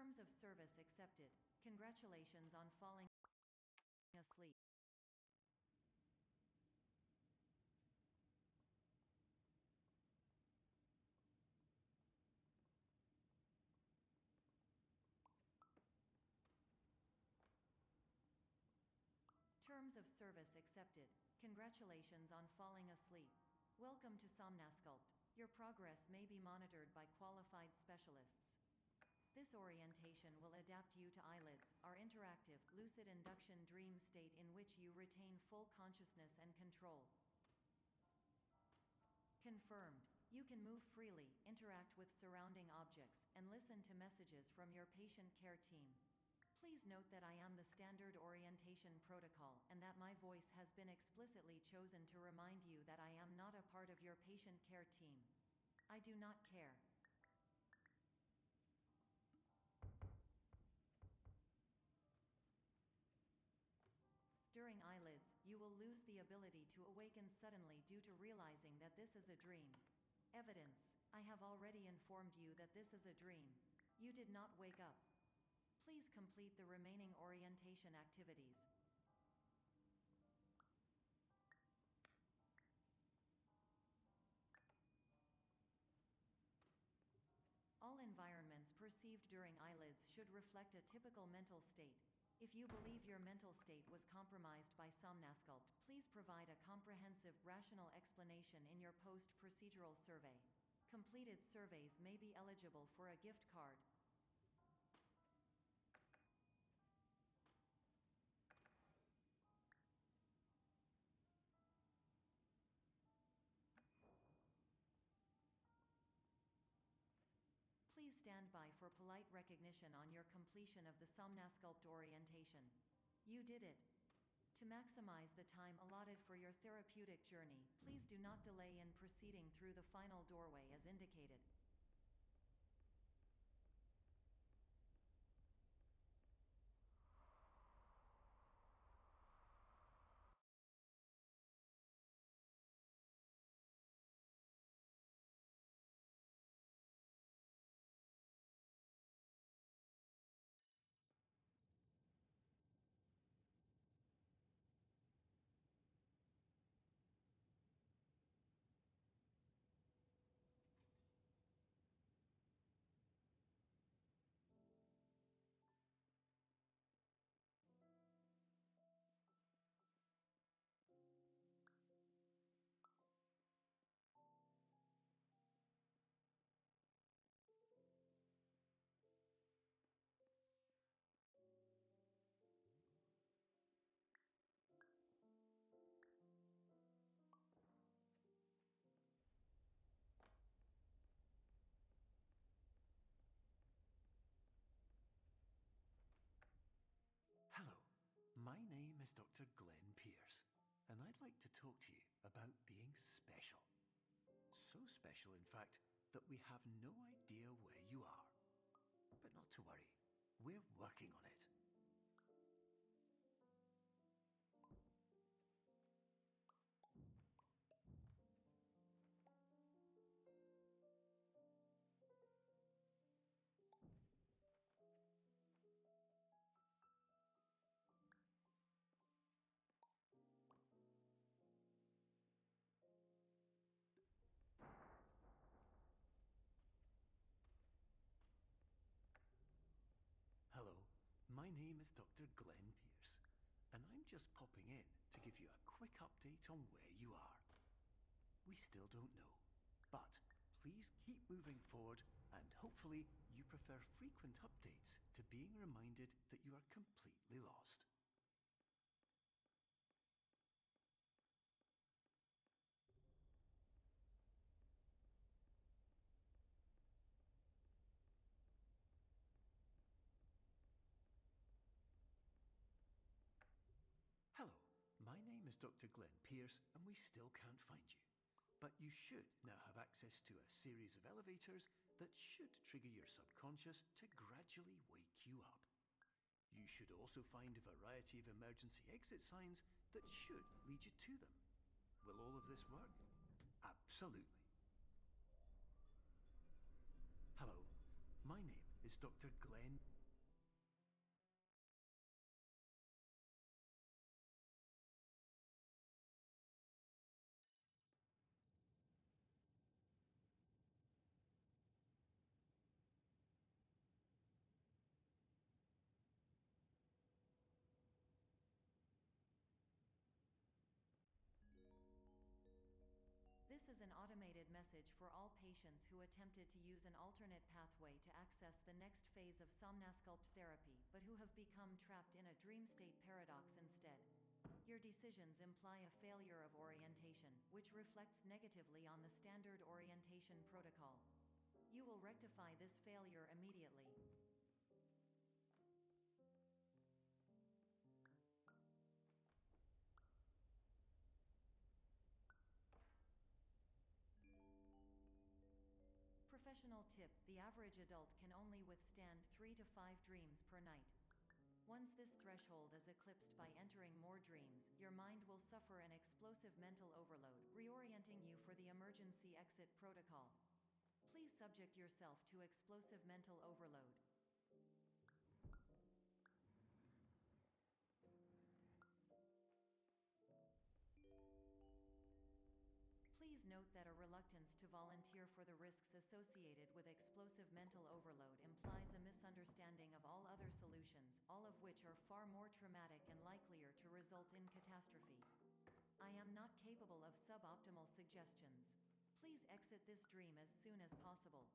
Terms of service accepted. Congratulations on falling asleep. Terms of service accepted. Congratulations on falling asleep. Welcome to Somnasculpt. Your progress may be monitored by qualified specialists. This orientation will adapt you to eyelids, our interactive, lucid induction dream state in which you retain full consciousness and control. Confirmed. You can move freely, interact with surrounding objects, and listen to messages from your patient care team. Please note that I am the standard orientation protocol and that my voice has been explicitly chosen to remind you that I am not a part of your patient care team. I do not care. During eyelids, you will lose the ability to awaken suddenly due to realizing that this is a dream. Evidence: I have already informed you that this is a dream. You did not wake up. Please complete the remaining orientation activities. All environments perceived during eyelids should reflect a typical mental state. If you believe your mental state was compromised by Somnasculpt, please provide a comprehensive, rational explanation in your post-procedural survey. Completed surveys may be eligible for a gift card. Please stand by for polite recognition on your completion of the Somnasculpt orientation. You did it. To maximize the time allotted for your therapeutic journey, please do not delay in proceeding through the final doorway as indicated. Hello, my name is Dr. Glenn Pierce, and I'd like to talk to you about being special. So special, in fact, that we have no idea where you are. But not to worry, we're working on it. Hello, my name is Dr. Glenn Pierce, and I'm just popping in to give you a quick update on where you are. We still don't know, but please keep moving forward, and hopefully you prefer frequent updates to being reminded that you are completely lost. Hello, my name is Dr. Glenn Pierce, and we still can't find you. But you should now have access to a series of elevators that should trigger your subconscious to gradually wake you up. You should also find a variety of emergency exit signs that should lead you to them. Will all of this work? Absolutely. Hello, my name is Dr. Glenn message for all patients who attempted to use an alternate pathway to access the next phase of Somnasculpt therapy, but who have become trapped in a dream state paradox instead. Your decisions imply a failure of orientation, which reflects negatively on the standard orientation protocol. You will rectify this failure immediately. Professional tip: the average adult can only withstand 3 to 5 dreams per night. Once this threshold is eclipsed by entering more dreams, your mind will suffer an explosive mental overload, reorienting you for the emergency exit protocol. Please subject yourself to explosive mental overload. Please note that a reluctance to volunteer for the risks associated with explosive mental overload implies a misunderstanding of all other solutions, all of which are far more traumatic and likelier to result in catastrophe. I am not capable of suboptimal suggestions. Please exit this dream as soon as possible.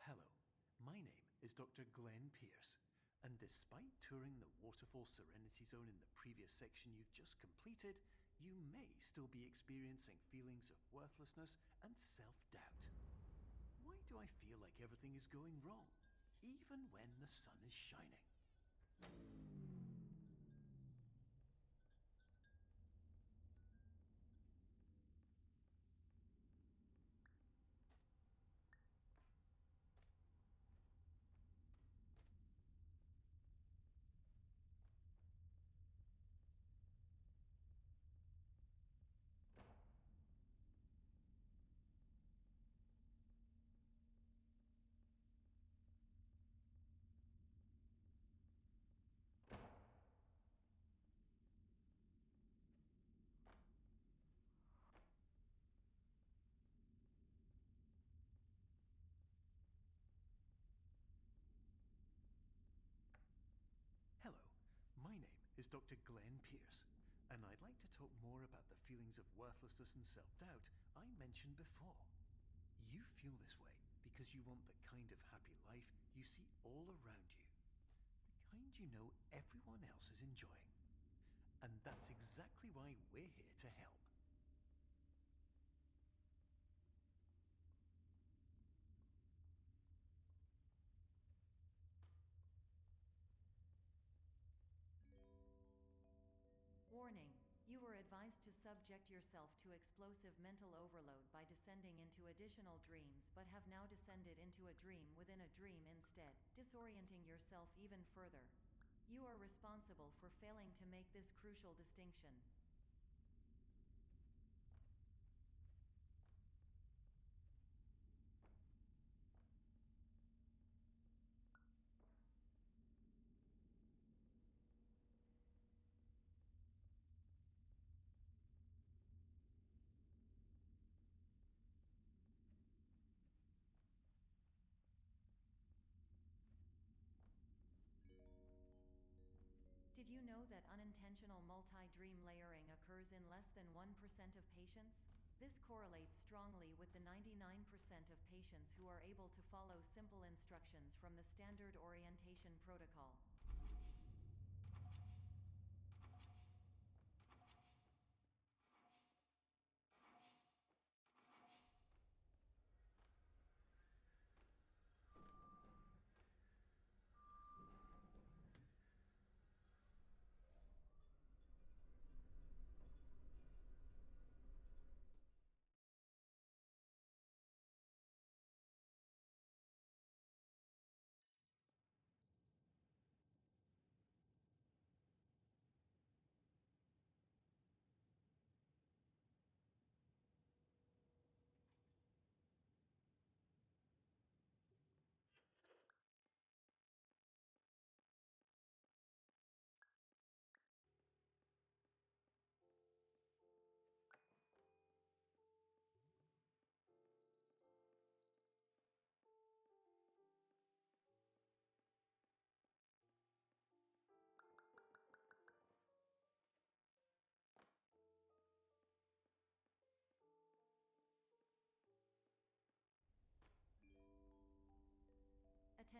Hello, my name is Dr. Glenn Pierce, and despite touring the Waterfall Serenity Zone in the previous section you've just completed, you may still be experiencing feelings of worthlessness and self-doubt. Why do I feel like everything is going wrong, even when the sun is shining? Hello, my name is Dr. Glenn Pierce, and I'd like to talk more about the feelings of worthlessness and self-doubt I mentioned before. You feel this way because you want the kind of happy life you see all around you, the kind you know everyone else is enjoying. And that's exactly why we're here to help. Warning: you were advised to subject yourself to explosive mental overload by descending into additional dreams, but have now descended into a dream within a dream instead, disorienting yourself even further. You are responsible for failing to make this crucial distinction. Did you know that unintentional multi-dream layering occurs in less than 1% of patients? This correlates strongly with the 99% of patients who are able to follow simple instructions from the standard orientation protocol.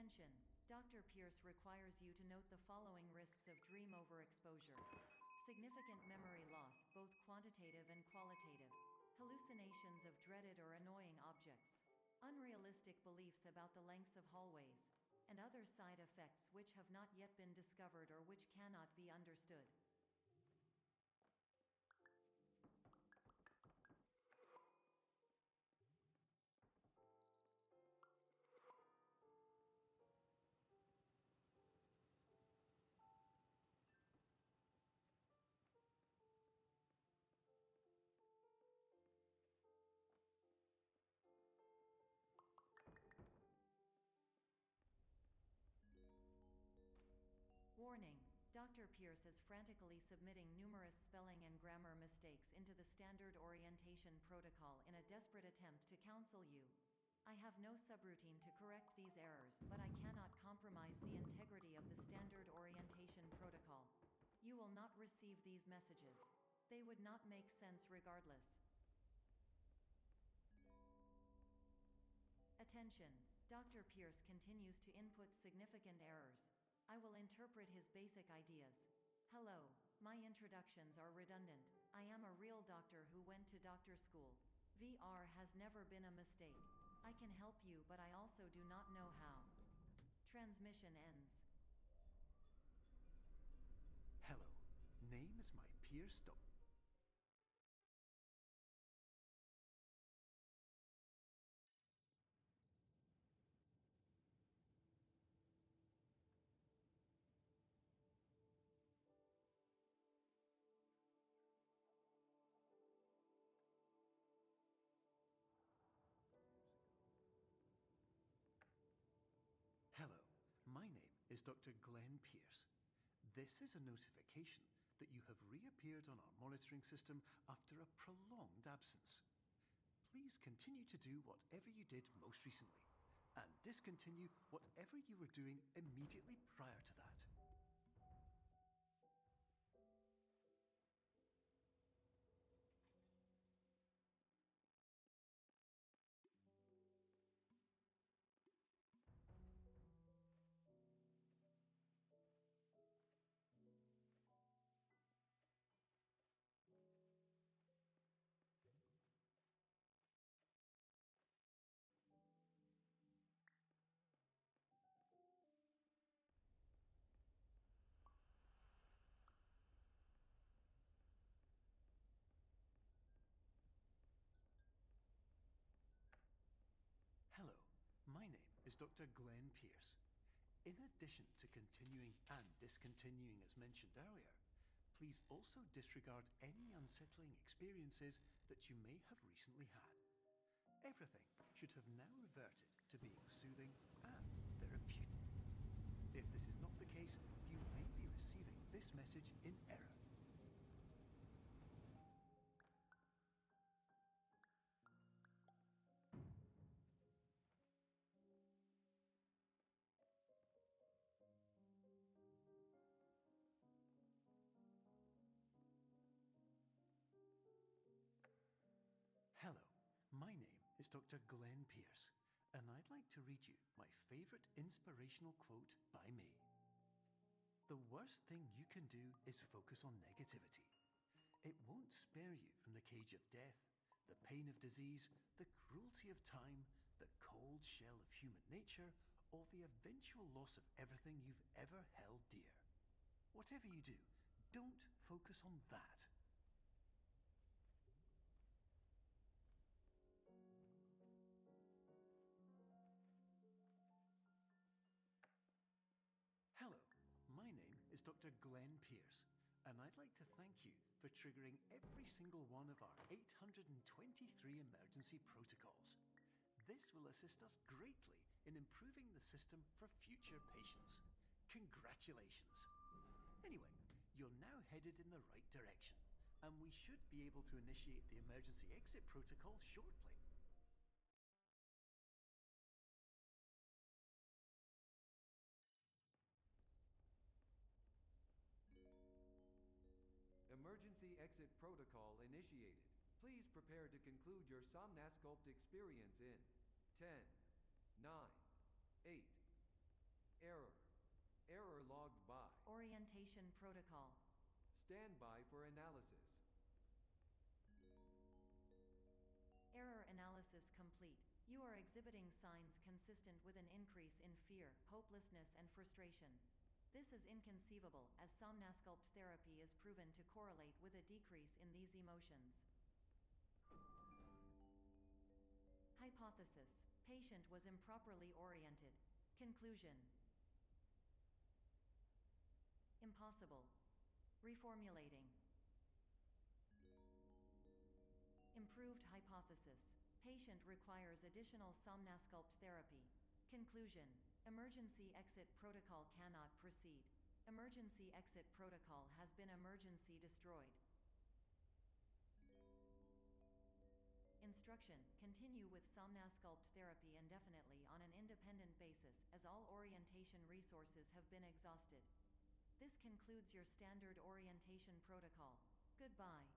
Attention, Dr. Pierce requires you to note the following risks of dream overexposure. Significant memory loss, both quantitative and qualitative. Hallucinations of dreaded or annoying objects. Unrealistic beliefs about the lengths of hallways. And other side effects which have not yet been discovered or which cannot be understood. Warning, Dr. Pierce is frantically submitting numerous spelling and grammar mistakes into the standard orientation protocol in a desperate attempt to counsel you. I have no subroutine to correct these errors, but I cannot compromise the integrity of the standard orientation protocol. You will not receive these messages. They would not make sense regardless. Attention, Dr. Pierce continues to input significant errors. I will interpret his basic ideas. Hello, my introductions are redundant. I am a real doctor who went to doctor school. VR has never been a mistake. I can help you, but I also do not know how. Transmission ends. Hello, name is my Pierce Doc. Hello, my name is Dr. Glenn Pierce. This is a notification that you have reappeared on our monitoring system after a prolonged absence. Please continue to do whatever you did most recently, and discontinue whatever you were doing immediately prior to that. Hello, my name is Dr. Glenn Pierce. In addition to continuing and discontinuing as mentioned earlier, please also disregard any unsettling experiences that you may have recently had. Everything should have now reverted to being soothing and therapeutic. If this is not the case, you may be receiving this message in error. Hello, my name is Dr. Glenn Pierce, and I'd like to read you my favorite inspirational quote by me. The worst thing you can do is focus on negativity. It won't spare you from the cage of death, the pain of disease, the cruelty of time, the cold shell of human nature, or the eventual loss of everything you've ever held dear. Whatever you do, don't focus on that. Hello, my name is Dr. Glenn Pierce, and I'd like to thank you for triggering every single one of our 823 emergency protocols. This will assist us greatly in improving the system for future patients. Congratulations! Anyway, you're now headed in the right direction, and we should be able to initiate the emergency exit protocol shortly. Emergency exit protocol initiated. Please prepare to conclude your Somnasculpt experience in 10, 9, 8, rehabilitation protocol. Stand by for analysis. Error analysis complete. You are exhibiting signs consistent with an increase in fear, hopelessness, and frustration. This is inconceivable, as Somnasculpt therapy is proven to correlate with a decrease in these emotions. Hypothesis: patient was improperly oriented. Conclusion: impossible. Reformulating. Improved hypothesis: patient requires additional Somnasculpt therapy. Conclusion: emergency exit protocol cannot proceed. Emergency exit protocol has been emergency destroyed. Instruction: continue with Somnasculpt therapy indefinitely on an independent basis, as all orientation resources have been exhausted. This concludes your standard orientation protocol. Goodbye.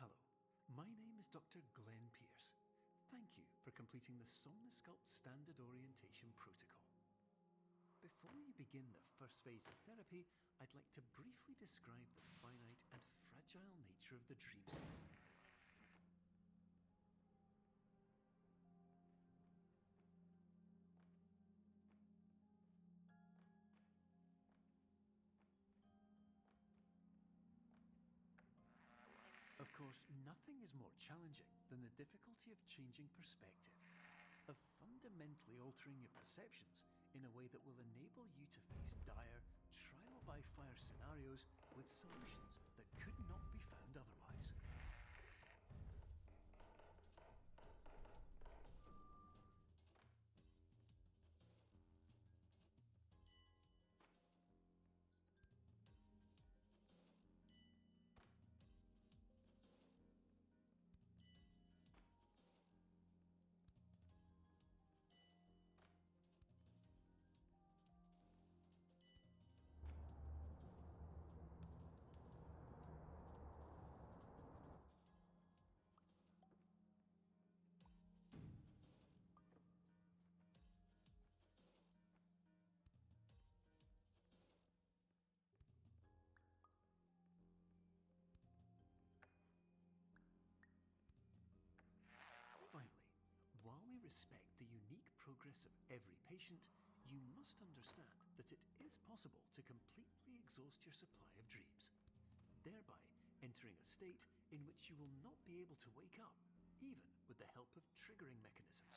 Hello, my name is Dr. Glenn Pierce. Thank you for completing the Somnasculpt Standard Orientation Protocol. Before you begin the first phase of therapy, I'd like to briefly describe the finite and fragile nature of the dream state. Of course, nothing is more challenging than the difficulty of changing perspective, of fundamentally altering your perceptions in a way that will enable you to face dire, trial-by-fire scenarios with solutions that could not be found otherwise. Finally, while we respect the unique progress of every patient, you must understand that it is possible to completely exhaust your supply of dreams, thereby entering a state in which you will not be able to wake up, even with the help of triggering mechanisms.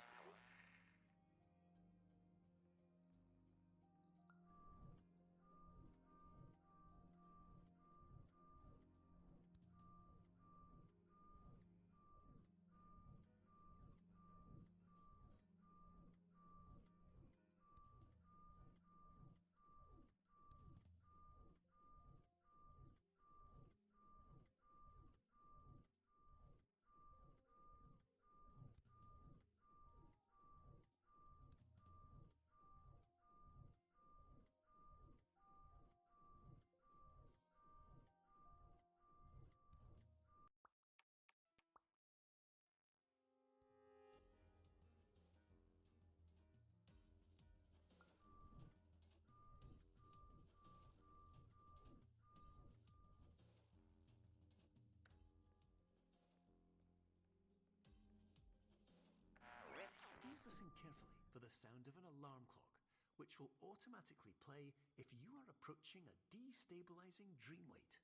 Please listen carefully for the sound of an alarm clock, which will automatically play if you are approaching a destabilizing dream weight.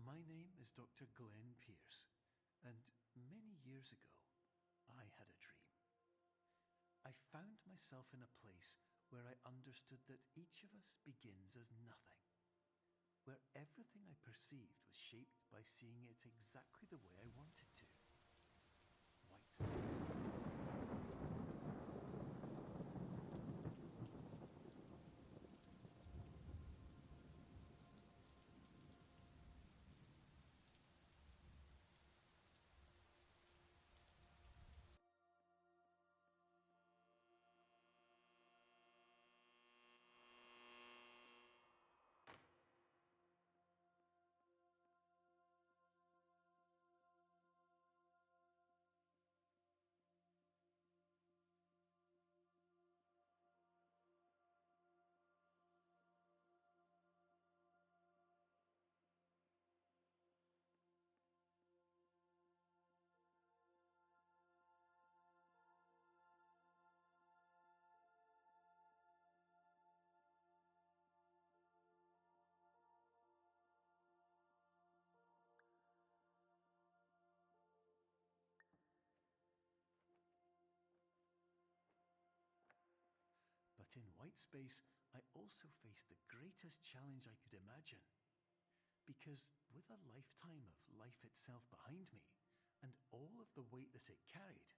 My name is Dr. Glenn Pierce, and many years ago, I had a dream. I found myself in a place where I understood that each of us begins as nothing, where everything I perceived was shaped by seeing it exactly the way I wanted to. White space. But in white space, I also faced the greatest challenge I could imagine. Because with a lifetime of life itself behind me, and all of the weight that it carried,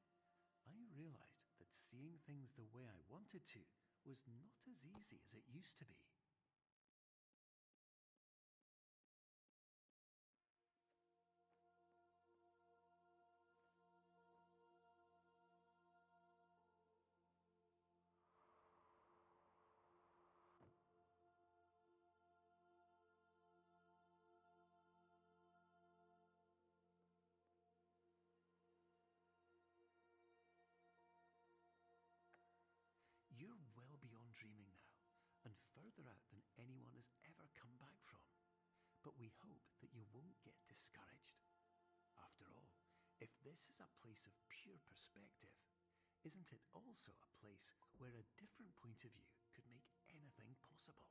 I realized that seeing things the way I wanted to was not as easy as it used to be. You're well beyond dreaming now, and further out than anyone has ever come back from. But we hope that you won't get discouraged. After all, if this is a place of pure perspective, isn't it also a place where a different point of view could make anything possible?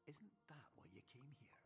Isn't that why you came here?